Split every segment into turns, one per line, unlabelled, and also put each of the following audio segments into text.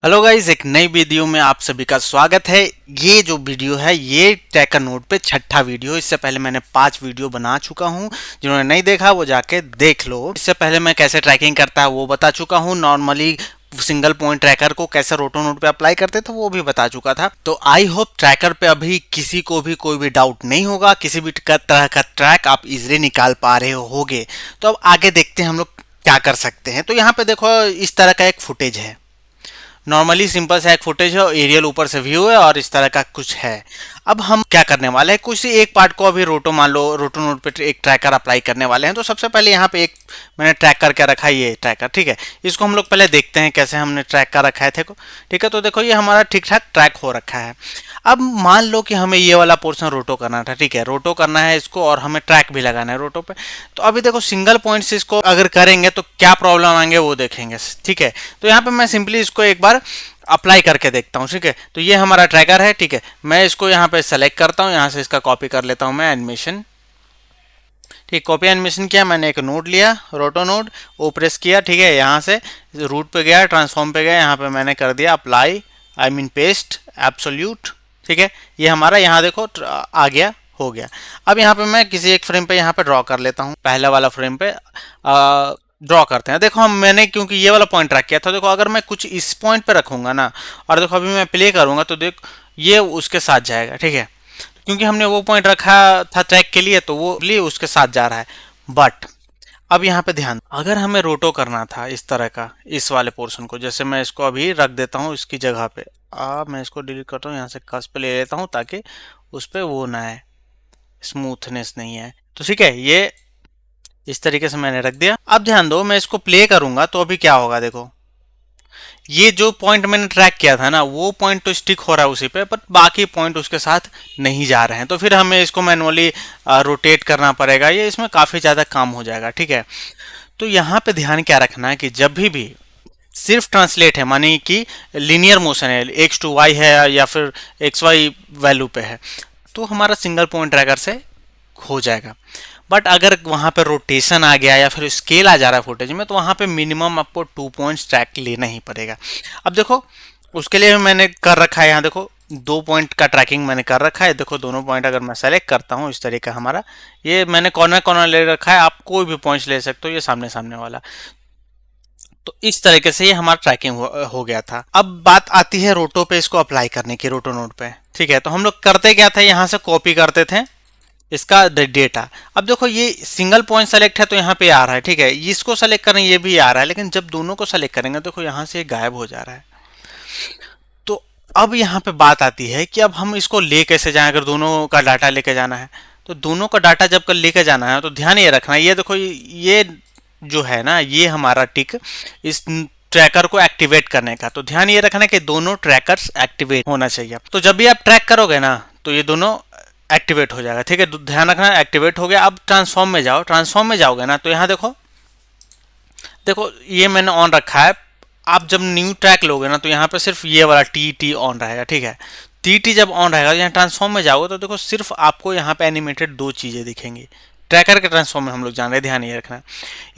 Hello guys, एक नई video में आप सभी का स्वागत है। ये जो वीडियो है ये ट्रैकर नोट पे छठा वीडियो। इससे पहले मैंने 5 वीडियो बना चुका हूँ। जिन्होंने नहीं देखा वो जाके देख लो। इससे पहले मैं कैसे ट्रैकिंग करता है वो बता चुका हूँ। नॉर्मली सिंगल पॉइंट ट्रैकर को कैसे रोटो नोट पे अप्लाई करते थे वो भी बता चुका था। तो आई होप ट्रैकर पे अभी किसी को भी कोई भी डाउट नहीं होगा। किसी भी तरह का ट्रैक आप इजीली निकाल पा रहे होगे। तो अब आगे देखते हैं हम लोग क्या कर सकते हैं। तो यहाँ पे देखो इस तरह का एक फुटेज है। नॉर्मली सिंपल सा एक फुटेज है, एरियल ऊपर से व्यू है और इस तरह का कुछ है। अब हम क्या करने वाले हैं, कुछ एक पार्ट को अभी रोटो मान लो रोटो नोट पे एक ट्रैकर अप्लाई करने वाले हैं। तो सबसे पहले यहाँ पे एक मैंने ट्रैक करके रखा है, ये ट्रैकर ठीक है। इसको हम लोग पहले देखते हैं कैसे हमने ट्रैक कर रखा है थे को। ठीक है, तो देखो ये हमारा ठीक ठाक ट्रैक हो रखा है। अब मान लो कि हमें ये वाला पोर्शन रोटो करना था। ठीक है, रोटो करना है इसको और हमें ट्रैक भी लगाना है रोटो पे। तो अभी देखो सिंगल पॉइंट से इसको अगर करेंगे तो क्या प्रॉब्लम आएंगे वो देखेंगे। ठीक है, तो यहाँ पे मैं सिंपली इसको एक बार अप्लाई करके देखता हूँ। ठीक है, तो ये हमारा ट्रैकर है। ठीक है, मैं इसको यहाँ पे सेलेक्ट करता हूँ, यहाँ से इसका कॉपी कर लेता हूँ मैं एनिमेशन। ठीक, कॉपी एनिमेशन किया, मैंने एक नोड लिया रोटो नोड, वो प्रेस किया। ठीक है, यहाँ से रूट पे गया, ट्रांसफॉर्म पे गया, यहाँ पे मैंने कर दिया apply, I mean paste absolute. ठीक है, ये हमारा यहाँ देखो आ गया, हो गया। अब यहाँ पे मैं किसी एक फ्रेम पे यहाँ पे ड्रॉ कर लेता हूँ। पहला वाला फ्रेम पे ड्रॉ करते हैं। देखो हम मैंने क्योंकि ये वाला पॉइंट रख किया था, देखो अगर मैं कुछ इस पॉइंट पे रखूंगा ना और देखो अभी मैं प्ले करूंगा तो देख ये उसके साथ जाएगा। ठीक है, क्योंकि हमने वो पॉइंट रखा था ट्रैक के लिए तो वो लिए उसके साथ जा रहा है। बट अब यहाँ पे ध्यान, अगर हमें रोटो करना था इस तरह का इस वाले पोर्शन को, जैसे मैं इसको अभी रख देता हूँ इसकी जगह पे। मैं इसको डिलीट करता हूँ, यहाँ से कस पे ले लेता हूँ ताकि उस पर वो ना है, स्मूथनेस नहीं है। तो ठीक है, ये इस तरीके से मैंने रख दिया। अब ध्यान दो, मैं इसको प्ले करूंगा तो अभी क्या होगा देखो, ये जो पॉइंट मैंने ट्रैक किया था ना वो पॉइंट तो स्टिक हो रहा है उसी पे, बट बाकी पॉइंट उसके साथ नहीं जा रहे हैं। तो फिर हमें इसको मैनुअली रोटेट करना पड़ेगा, ये इसमें काफ़ी ज़्यादा काम हो जाएगा। ठीक है, तो यहाँ पे ध्यान क्या रखना है कि जब भी सिर्फ ट्रांसलेट है, मानी कि लीनियर मोशन है, एक्स टू वाई है या फिर एक्स वाई वैल्यू पे है, तो हमारा सिंगल पॉइंट ट्रैकर से हो जाएगा। बट अगर वहाँ पे रोटेशन आ गया या फिर स्केल आ जा रहा है फुटेज में तो वहाँ पे मिनिमम आपको 2 पॉइंट्स ट्रैक लेना ही पड़ेगा। अब देखो उसके लिए मैंने कर रखा है, यहाँ देखो 2 पॉइंट का ट्रैकिंग मैंने कर रखा है। देखो दोनों पॉइंट अगर मैं सेलेक्ट करता हूँ इस तरीके हमारा, ये मैंने कॉर्नर कॉर्नर ले रखा है, आप कोई भी पॉइंट्स ले सकते हो, ये सामने सामने वाला। तो इस तरीके से ये हमारा ट्रैकिंग हो गया था। अब बात आती है रोटो पे इसको अप्लाई करने की, रोटो नोड पे। ठीक है, तो हम लोग करते क्या थे, यहाँ से कॉपी करते थे इसका डेटा। अब देखो ये सिंगल पॉइंट सेलेक्ट है तो यहाँ पे आ रहा है। ठीक है, इसको सेलेक्ट करें ये भी आ रहा है, लेकिन जब दोनों को सेलेक्ट करेंगे देखो यहाँ से गायब हो जा रहा है। तो अब यहाँ पे बात आती है कि अब हम इसको ले कैसे जाएं, अगर दोनों का डाटा लेके जाना है। तो दोनों का डाटा जब कर लेके जाना है तो ध्यान ये रखना, ये देखो ये जो है ना ये हमारा टिक इस ट्रैकर को एक्टिवेट करने का। तो ध्यान ये रखना कि दोनों ट्रैकर्स एक्टिवेट होना चाहिए। तो जब भी आप ट्रैक करोगे ना तो ये दोनों एक्टिवेट हो जाएगा। ठीक है, ध्यान रखना एक्टिवेट हो गया। अब ट्रांसफॉर्म में जाओ, ट्रांसफॉर्म में जाओगे ना तो यहाँ देखो देखो ये मैंने ऑन रखा है। आप जब न्यू ट्रैक लोगे ना तो यहाँ पे सिर्फ ये वाला टी टी ऑन रहेगा। ठीक है, टी टी जब ऑन रहेगा तो यहाँ ट्रांसफॉर्म में जाओगे तो देखो सिर्फ आपको यहाँ पे एनिमेटेड 2 चीज़ें दिखेंगी। ट्रैकर के ट्रांसफॉर्म में हम लोग जान रहे हैं, ध्यान ये रखना।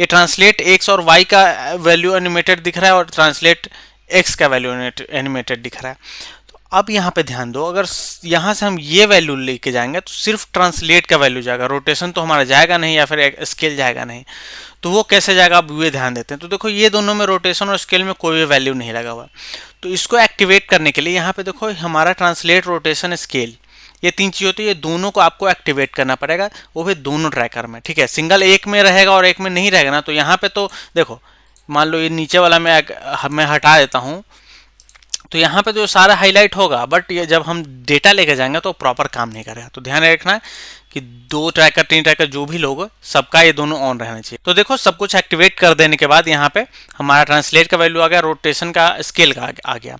ये ट्रांसलेट एक्स और वाई का वैल्यू एनिमेटेड दिख रहा है और ट्रांसलेट एक्स का वैल्यू एनिमेटेड दिख रहा है। अब यहाँ पे ध्यान दो, अगर यहाँ से हम ये वैल्यू लेके जाएंगे तो सिर्फ ट्रांसलेट का वैल्यू जाएगा, रोटेशन तो हमारा जाएगा नहीं या फिर स्केल जाएगा नहीं। तो वो कैसे जाएगा आप ये ध्यान देते हैं। तो देखो ये दोनों में रोटेशन और स्केल में कोई भी वैल्यू नहीं लगा हुआ। तो इसको एक्टिवेट करने के लिए यहाँ पे देखो हमारा ट्रांसलेट रोटेशन स्केल ये 3 चीज़ होती है, ये दोनों को आपको एक्टिवेट करना पड़ेगा, वो भी दोनों ट्रैकर में। ठीक है, सिंगल एक में रहेगा और एक में नहीं रहेगा ना। तो यहाँ पे तो देखो मान लो ये नीचे वाला मैं हटा देता हूँ तो यहाँ पे जो सारा हाईलाइट होगा, बट ये जब हम डेटा लेके जाएंगे तो प्रॉपर काम नहीं करेगा। तो ध्यान रखना है कि 2 ट्रैकर 3 ट्रैकर जो भी लोग सबका ये दोनों ऑन रहना चाहिए। तो देखो सब कुछ एक्टिवेट कर देने के बाद यहाँ पे हमारा ट्रांसलेट का वैल्यू आ गया, रोटेशन का स्केल का आ गया।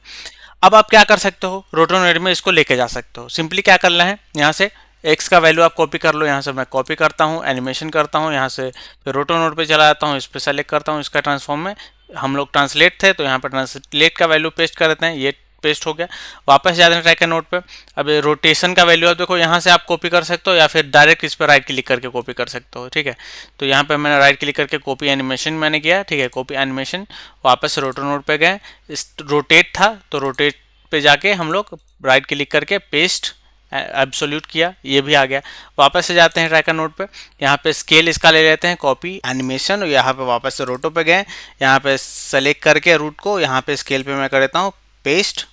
अब आप क्या कर सकते हो, रोटोनेट में इसको लेके जा सकते हो। सिंपली क्या करना है, यहाँ से एक्स का वैल्यू आप कॉपी कर लो, यहाँ से मैं कॉपी करता हूँ, एनिमेशन करता हूँ, यहाँ से फिर रोटो नोड पे चला जाता हूँ, इस पर सेलेक्ट करता हूँ, इसका ट्रांसफॉर्म में हम लोग ट्रांसलेट थे तो यहाँ पर ट्रांसलेट का वैल्यू पेस्ट कर देते हैं, ये पेस्ट हो गया। वापस जाते हैं ट्रैकर नोट पे। अब रोटेशन का वैल्यू आप देखो यहाँ से आप कॉपी कर सकते हो या फिर डायरेक्ट इस पर राइट क्लिक करके कॉपी कर सकते हो, ठीक है। तो यहाँ पे मैंने राइट क्लिक करके कॉपी एनिमेशन मैंने किया, ठीक है, कॉपी एनिमेशन। वापस रोटो नोट पे गए, रोटेट था तो रोटेट पे जाके हम लोग राइट क्लिक करके पेस्ट एब्सोल्यूट किया, ये भी आ गया। वापस से जाते हैं ट्रैकर नोट पे, यहाँ पे स्केल इसका ले लेते हैं कॉपी एनिमेशन, यहाँ पे वापस से रोटो पे गए, यहाँ पे सेलेक्ट करके रूट को यहाँ पे स्केल पे मैं कर देता हूँ पेस्ट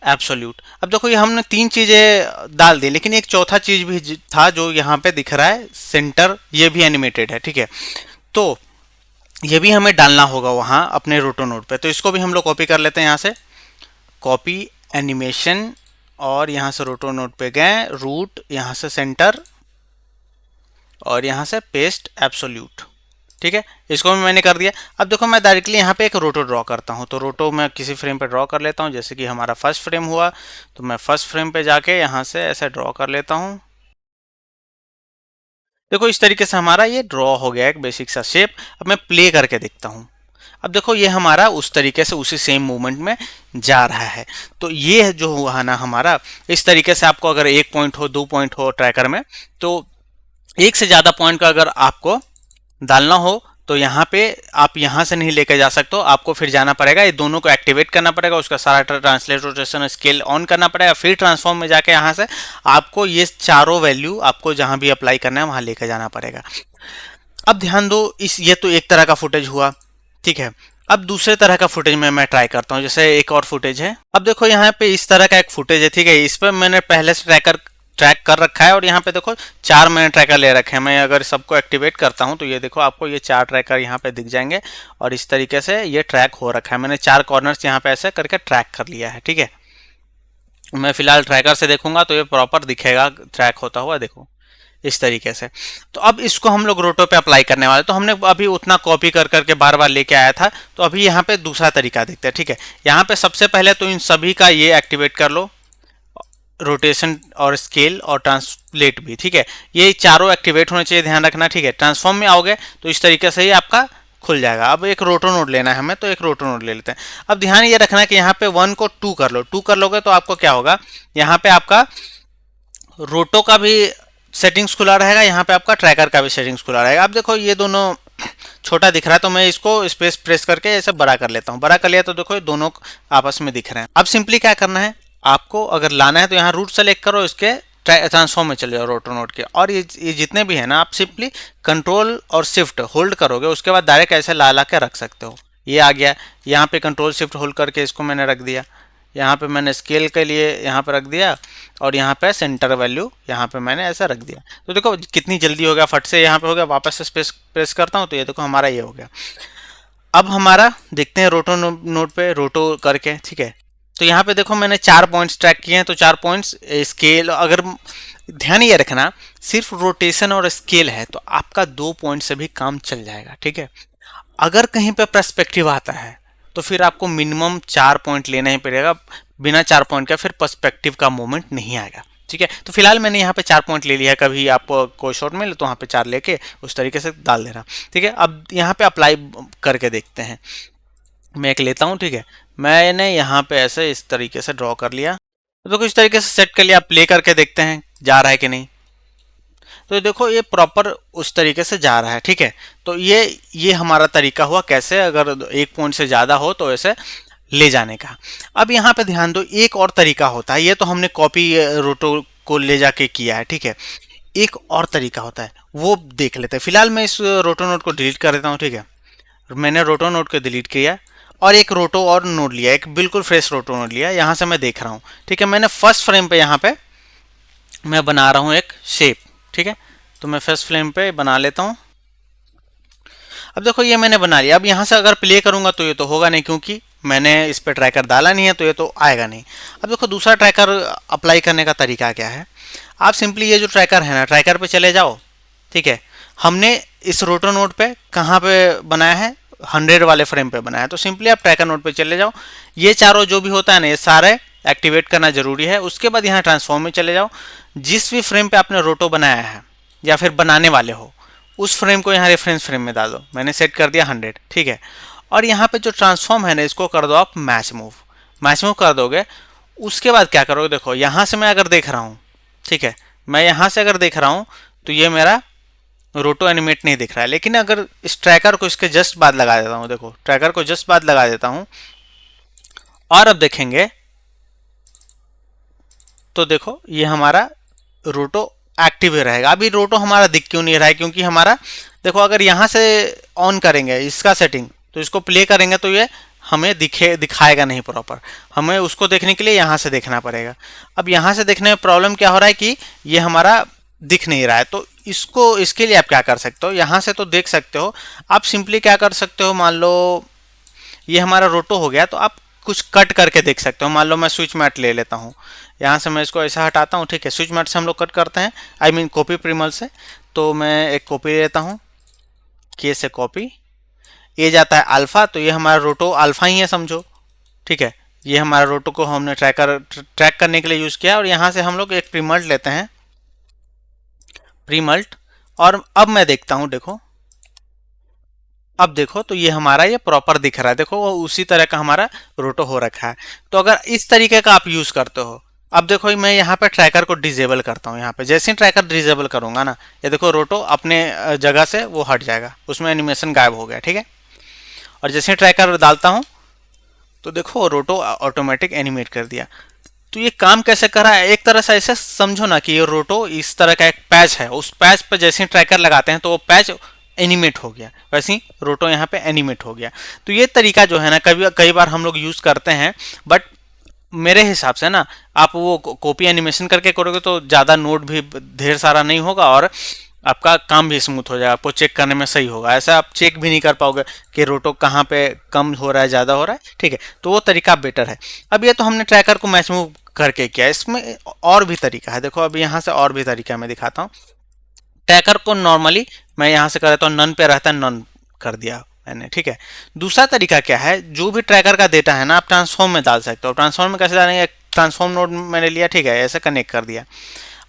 एब्सोल्यूट। अब देखो ये हमने 3 चीज़ें डाल दी, लेकिन एक चौथा चीज़ भी था जो यहाँ पे दिख रहा है, सेंटर, ये भी एनिमेटेड है, ठीक है। तो ये भी हमें डालना होगा वहाँ अपने रोटो नोट पे, तो इसको भी हम लोग कॉपी कर लेते हैं यहाँ से, कॉपी एनिमेशन, और यहाँ से रोटो नोट पे गए, रूट, यहाँ से सेंटर, और यहाँ से पेस्ट एब्सोल्यूट, ठीक है। इसको भी मैंने कर दिया। अब देखो मैं डायरेक्टली यहाँ पे एक रोटो ड्रॉ करता हूँ, तो रोटो मैं किसी फ्रेम पे ड्रॉ कर लेता हूँ, जैसे कि हमारा फर्स्ट फ्रेम हुआ, तो मैं फर्स्ट फ्रेम पे जाके यहाँ से ऐसे ड्रॉ कर लेता हूँ। देखो इस तरीके से हमारा ये ड्रॉ हो गया एक बेसिक सा शेप। अब मैं प्ले करके देखता हूँ। अब देखो ये हमारा उस तरीके से उसी सेम मूवमेंट में जा रहा है। तो ये जो हुआ ना हमारा, इस तरीके से आपको अगर 1 पॉइंट हो, 2 पॉइंट हो ट्रैकर में, तो एक से ज़्यादा पॉइंट का अगर आपको डालना हो तो यहाँ पे आप यहाँ से नहीं लेके जा सकते हो, आपको फिर जाना पड़ेगा, ये दोनों को एक्टिवेट करना पड़ेगा, उसका सारा ट्रांसलेट रोटेशन स्केल ऑन करना पड़ेगा, फिर ट्रांसफॉर्म में जाके यहाँ से आपको ये चारों वैल्यू आपको जहाँ भी अप्लाई करना है वहाँ लेकर जाना पड़ेगा। अब ध्यान दो, ये तो एक तरह का फुटेज हुआ, ठीक है। अब दूसरे तरह का फुटेज में मैं ट्राई करता हूँ, जैसे एक और फुटेज है। अब देखो यहाँ पे इस तरह का एक फुटेज है, ठीक है। इस पर मैंने पहले से ट्रैक कर रखा है, और यहाँ पे देखो 4 मैंने ट्रैकर ले रखे हैं। मैं अगर सबको एक्टिवेट करता हूँ तो ये देखो आपको ये 4 ट्रैकर यहाँ पे दिख जाएंगे, और इस तरीके से ये ट्रैक हो रखा है। मैंने 4 कॉर्नर्स यहाँ पे ऐसे करके ट्रैक कर लिया है, ठीक है। मैं फिलहाल ट्रैकर से देखूंगा तो ये प्रॉपर दिखेगा ट्रैक होता हुआ, देखो इस तरीके से। तो अब इसको हम लोग रोटो पे अप्लाई करने वाले, तो हमने अभी उतना कॉपी कर करके बार बार लेके आया था, तो अभी यहाँ पे दूसरा तरीका देखते हैं, ठीक है। यहाँ पे सबसे पहले तो इन सभी का ये एक्टिवेट कर लो, रोटेशन और स्केल और ट्रांसलेट भी, ठीक है। ये चारों एक्टिवेट होने चाहिए, ध्यान रखना, ठीक है। ट्रांसफॉर्म में आओगे तो इस तरीके से ही आपका खुल जाएगा। अब एक रोटो नोड लेना है हमें, तो एक रोटो नोड ले लेते हैं। अब ध्यान ये रखना कि यहाँ पे 1 को 2 कर लो, 2 कर लोगे तो आपको क्या होगा, यहाँ पे आपका रोटो का भी सेटिंग्स खुला रहेगा, यहाँ पे आपका ट्रैकर का भी सेटिंग्स खुला रहेगा। अब देखो ये दोनों छोटा दिख रहा है, तो मैं इसको स्पेस प्रेस करके ऐसे बड़ा कर लेता हूँ। बड़ा कर लिया तो देखो ये दोनों आपस में दिख रहे हैं। अब सिंपली क्या करना है, आपको अगर लाना है तो यहाँ रूट सेलेक्ट करो, इसके ट्रांसफॉर्म में चले जाओ रोटो नोड के, और ये जितने भी है ना, आप सिंपली कंट्रोल और शिफ्ट होल्ड करोगे, उसके बाद डायरेक्ट ऐसे ला के रख सकते हो। ये आ गया, यहाँ पे कंट्रोल शिफ्ट होल्ड करके इसको मैंने रख दिया, यहाँ पे मैंने स्केल के लिए यहाँ पे रख दिया, और यहाँ पे सेंटर वैल्यू यहाँ पे मैंने ऐसा रख दिया। तो देखो कितनी जल्दी हो गया, फट से यहाँ पे हो गया। वापस से स्पेस प्रेस करता हूँ तो ये देखो हमारा ये हो गया। अब हमारा देखते हैं रोटो नोड पे रोटो करके, ठीक है। तो यहाँ पे देखो मैंने 4 पॉइंट्स ट्रैक किए हैं, तो 4 पॉइंट्स स्केल, अगर ध्यान ये रखना सिर्फ रोटेशन और स्केल है तो आपका 2 पॉइंट से भी काम चल जाएगा, ठीक है। अगर कहीं पे पर्सपेक्टिव आता है तो फिर आपको मिनिमम 4 पॉइंट लेना ही पड़ेगा, बिना 4 पॉइंट का फिर पर्सपेक्टिव का मोमेंट नहीं आएगा, ठीक है। तो फिलहाल मैंने यहाँ पे 4 पॉइंट ले लिया है, कभी आपको कोई शॉट मिले तो वहाँ पे 4 लेके उस तरीके से डाल देना, ठीक है। अब यहाँ पे अप्लाई करके देखते हैं, मैं एक लेता हूँ, ठीक है। मैंने यहाँ पे ऐसे इस तरीके से ड्रॉ कर लिया, तो देखो इस तरीके से सेट कर लिया। प्ले करके देखते हैं जा रहा है कि नहीं। तो देखो ये प्रॉपर उस तरीके से जा रहा है, ठीक है। तो ये हमारा तरीका हुआ, कैसे अगर 1 पॉइंट से ज़्यादा हो तो ऐसे ले जाने का। अब यहाँ पे ध्यान दो, एक और तरीका होता है, ये तो हमने कॉपी रोटो को ले जाके किया है, ठीक है। एक और तरीका होता है, वो देख लेते हैं। फिलहाल मैं इस रोटो नोट को डिलीट कर देता हूँ, ठीक है। मैंने रोटो नोट को डिलीट किया और एक रोटो और नोड लिया, एक बिल्कुल फ्रेश रोटो नोड लिया। यहाँ से मैं देख रहा हूँ, ठीक है। मैंने फर्स्ट फ्रेम पे यहाँ पे मैं बना रहा हूँ एक शेप, ठीक है। तो मैं फर्स्ट फ्रेम पे बना लेता हूँ। अब देखो ये मैंने बना लिया। अब यहाँ से अगर प्ले करूँगा तो ये तो होगा नहीं, क्योंकि मैंने इस पर ट्रैकर डाला नहीं है, तो ये तो आएगा नहीं। अब देखो दूसरा ट्रैकर अप्लाई करने का तरीका क्या है, आप सिंपली ये जो ट्रैकर है ना, ट्रैकर पे चले जाओ, ठीक है। हमने इस रोटो नोड पे कहाँ पे बनाया है, 100 वाले फ्रेम पे बनाया है, तो सिंपली आप ट्रैकर नोड पे चले जाओ। ये चारों जो भी होता है ना, ये सारे एक्टिवेट करना जरूरी है। उसके बाद यहाँ ट्रांसफॉर्म में चले जाओ, जिस भी फ्रेम पे आपने रोटो बनाया है या फिर बनाने वाले हो, उस फ्रेम को यहाँ रेफरेंस फ्रेम में डाल दो। मैंने सेट कर दिया 100, ठीक है। और यहाँ पे जो ट्रांसफॉर्म है ना, इसको कर दो आप मैच मूव। मैच मूव कर दोगे, उसके बाद क्या करोगे, देखो यहाँ से मैं अगर देख रहा हूँ, ठीक है, मैं यहाँ से अगर देख रहा हूँ तो ये मेरा रोटो एनिमेट नहीं दिख रहा है। लेकिन अगर इस ट्रैकर को इसके जस्ट बाद लगा देता हूँ, देखो ट्रैकर को जस्ट बाद लगा देता हूँ और अब देखेंगे तो देखो ये हमारा रोटो एक्टिव ही रहेगा। अभी रोटो हमारा दिख क्यों नहीं रहा है, क्योंकि हमारा देखो अगर यहाँ से ऑन करेंगे इसका सेटिंग, तो इसको प्ले करेंगे तो ये हमें दिखाएगा नहीं प्रॉपर, हमें उसको देखने के लिए यहाँ से देखना पड़ेगा। अब यहाँ से देखने में प्रॉब्लम क्या हो रहा है कि ये हमारा दिख नहीं रहा है। तो इसके लिए आप क्या कर सकते हो, यहाँ से तो देख सकते हो, आप सिंपली क्या कर सकते हो, मान लो ये हमारा रोटो हो गया, तो आप कुछ कट करके देख सकते हो। मान लो मैं स्विच मैट ले लेता हूँ, यहाँ से मैं इसको ऐसा हटाता हूँ, ठीक है, स्विच मैट से हम लोग कट करते हैं, आई मीन कॉपी प्रिमल से। तो मैं एक कॉपी लेता हूँ, के से कॉपी, ये जाता है अल्फ़ा, तो ये हमारा रोटो अल्फ़ा ही है समझो, ठीक है। ये हमारा रोटो को हमने ट्रैक करने के लिए यूज़ किया। और यहाँ से हम लोग एक प्रीमल्ट लेते हैं, प्रीमल्ट, और अब मैं देखता हूँ, देखो अब देखो तो ये हमारा ये प्रॉपर दिख रहा है, देखो वो उसी तरह का हमारा रोटो हो रखा है। तो अगर इस तरीके का आप यूज़ करते हो, अब देखो मैं यहाँ पे ट्रैकर को डिजेबल करता हूँ, यहाँ पे जैसे ही ट्रैकर डिजेबल करूंगा ना, ये देखो रोटो अपने जगह से वो हट जाएगा, उसमें एनिमेशन गायब हो गया, ठीक है। और जैसे ही ट्रैकर डालता हूँ तो देखो रोटो ऑटोमेटिक एनिमेट कर दिया। तो ये काम कैसे कर रहा है, एक तरह से ऐसे समझो ना कि ये रोटो इस तरह का एक पैच है, उस पैच पर जैसे ही ट्रैकर लगाते हैं तो वो पैच एनिमेट हो गया, वैसे ही रोटो यहाँ पे एनिमेट हो गया। तो ये तरीका जो है ना कई बार हम लोग यूज़ करते हैं, बट मेरे हिसाब से ना आप वो कॉपी एनिमेशन करके करोगे तो ज़्यादा नोट भी ढेर सारा नहीं होगा और आपका काम भी स्मूथ हो जाएगा, आपको चेक करने में सही होगा। ऐसा आप चेक भी नहीं कर पाओगे कि रोटो कहाँ पे कम हो रहा है, ज़्यादा हो रहा है, ठीक है। तो वो तरीका बेटर है। अब ये तो हमने ट्रैकर को मैच मूव करके किया, इसमें और भी तरीका है। देखो अभी यहाँ से और भी तरीका मैं दिखाता हूँ। ट्रैकर को नॉर्मली मैं यहाँ से कर देता हूँ, नन पे रहता है, नन कर दिया मैंने, ठीक है। दूसरा तरीका क्या है, जो भी ट्रैकर का डेटा है ना आप ट्रांसफॉर्म में डाल सकते हो। ट्रांसफॉर्म में कैसे डालेंगे, ट्रांसफॉर्म नोड मैंने लिया, ठीक है, ऐसे कनेक्ट कर दिया।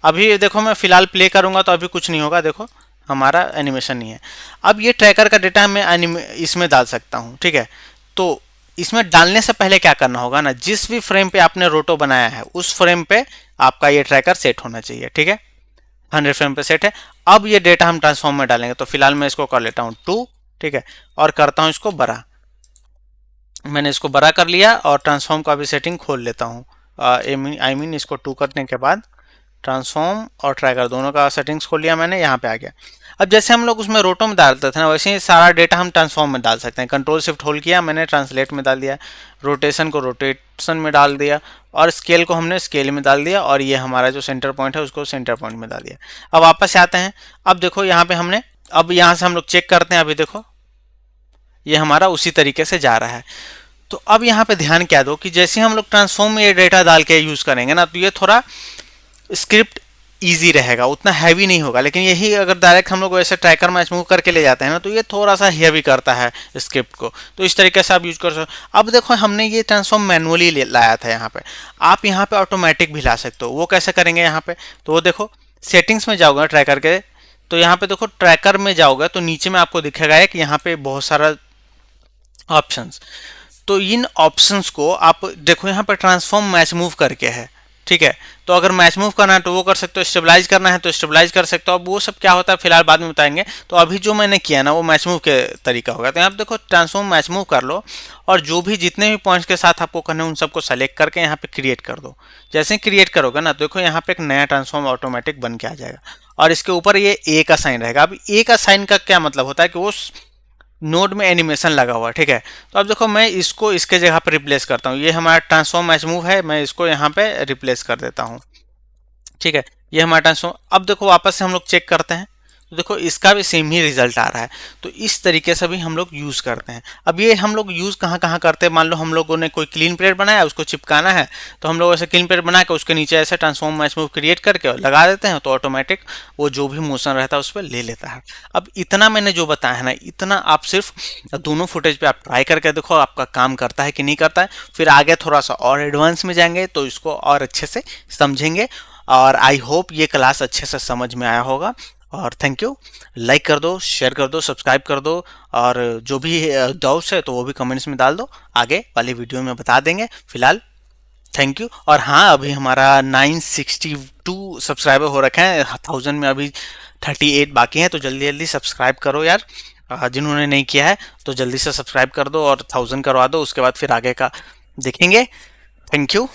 अभी देखो मैं फिलहाल प्ले करूंगा तो अभी कुछ नहीं होगा, देखो हमारा एनिमेशन नहीं है। अब ये ट्रैकर का डेटा मैं इसमें डाल सकता हूँ, ठीक है। तो इसमें डालने से पहले क्या करना होगा ना, जिस भी फ्रेम पे आपने रोटो बनाया है उस फ्रेम पे आपका ये ट्रैकर सेट होना चाहिए, ठीक है। 100 फ्रेम पे सेट है। अब ये डेटा हम ट्रांसफॉर्म में डालेंगे, तो फिलहाल मैं इसको कर लेता हूँ 2, ठीक है, और करता हूँ इसको बड़ा। मैंने इसको बड़ा कर लिया और ट्रांसफॉर्म का भी सेटिंग खोल लेता हूँ। आई मीन इसको 2 करने के बाद ट्रांसफॉर्म और ट्रैकर दोनों का सेटिंग्स खोल लिया मैंने, यहाँ पे आ गया। अब जैसे हम लोग उसमें रोटो में डालते थे ना, वैसे ही सारा डेटा हम ट्रांसफॉर्म में डाल सकते हैं। कंट्रोल शिफ्ट होल्ड किया मैंने, ट्रांसलेट में डाल दिया, रोटेशन को रोटेशन में डाल दिया, और स्केल को हमने स्केल में डाल दिया, और ये हमारा जो सेंटर पॉइंट है उसको सेंटर पॉइंट में डाल दिया। अब वापस आते हैं, अब देखो यहाँ पे हमने, अब यहाँ से हम लोग चेक करते हैं, अभी देखो ये हमारा उसी तरीके से जा रहा है। तो अब यहाँ पे ध्यान क्या दो कि जैसे हम लोग ट्रांसफॉर्म में ये डेटा डाल के यूज़ करेंगे ना, तो ये थोड़ा स्क्रिप्ट इजी रहेगा, उतना हैवी नहीं होगा। लेकिन यही अगर डायरेक्ट हम लोग ऐसे ट्रैकर मैच मूव करके ले जाते हैं ना, तो ये थोड़ा सा हैवी करता है स्क्रिप्ट को। तो इस तरीके से आप यूज कर सकते हो। अब देखो हमने ये ट्रांसफॉर्म मैनुअली लाया था यहाँ पे, आप यहाँ पे ऑटोमेटिक भी ला सकते हो। वो कैसे करेंगे यहाँ पे, तो वो देखो सेटिंग्स में जाओगे ट्रैकर के, तो यहाँ पे देखो ट्रैकर में जाओगे तो नीचे में आपको दिखेगा एक यहाँ पे बहुत सारा ऑप्शंस। तो इन ऑप्शंस को आप देखो यहाँ पे ट्रांसफॉर्म मैच मूव करके है, ठीक है। तो अगर मैच मूव करना है तो वो कर सकते हो, स्टेबलाइज करना है तो स्टेबलाइज कर सकते हो। अब वो सब क्या होता है फिलहाल बाद में बताएंगे। तो अभी जो मैंने किया ना वो मैच मूव के तरीका होगा। तो यहाँ पे देखो ट्रांसफॉर्म मैच मूव कर लो, और जो भी जितने भी पॉइंट्स के साथ आपको करने उन सबको सेलेक्ट करके यहाँ पे क्रिएट कर दो। जैसे ही क्रिएट करोगे ना, देखो यहाँ पे एक नया ट्रांसफॉर्म ऑटोमेटिक बन के आ जाएगा, और इसके ऊपर ये ए का साइन रहेगा। अब ए का साइन का क्या मतलब होता है कि वो नोड में एनिमेशन लगा हुआ है, ठीक है। तो अब देखो मैं इसको इसके जगह पर रिप्लेस करता हूँ। ये हमारा ट्रांसफॉर्म मैच मूव है, मैं इसको यहाँ पे रिप्लेस कर देता हूँ, ठीक है। ये हमारा ट्रांसफॉर्म। अब देखो वापस से हम लोग चेक करते हैं, तो देखो इसका भी सेम ही रिजल्ट आ रहा है। तो इस तरीके से भी हम लोग यूज़ करते हैं। अब ये हम लोग यूज़ कहाँ कहाँ करते हैं, मान लो हम लोगों ने कोई क्लीन प्लेट बनाया, उसको चिपकाना है, तो हम लोग ऐसे क्लीन प्लेट बना के उसके नीचे ऐसे ट्रांसफॉर्म मैच मूव क्रिएट करके लगा देते हैं, तो ऑटोमेटिक वो जो भी मोशन रहता है उस पर ले लेता है। अब इतना मैंने जो बताया है ना, इतना आप सिर्फ दोनों फुटेज पे आप ट्राई करके देखो आपका काम करता है कि नहीं करता है। फिर आगे थोड़ा सा और एडवांस में जाएंगे तो इसको और अच्छे से समझेंगे। और आई होप ये क्लास अच्छे से समझ में आया होगा। और थैंक यू। लाइक कर दो, शेयर कर दो, सब्सक्राइब कर दो, और जो भी डाउट्स है तो वो भी कमेंट्स में डाल दो, आगे वाली वीडियो में बता देंगे। फिलहाल थैंक यू। और हाँ, अभी हमारा 962 सब्सक्राइबर हो रखे हैं, 1000 में अभी 38 बाकी हैं, तो जल्दी जल्दी सब्सक्राइब करो यार। जिन्होंने नहीं किया है तो जल्दी से सब्सक्राइब कर दो और 1000 करवा दो, उसके बाद फिर आगे का देखेंगे। Thank you.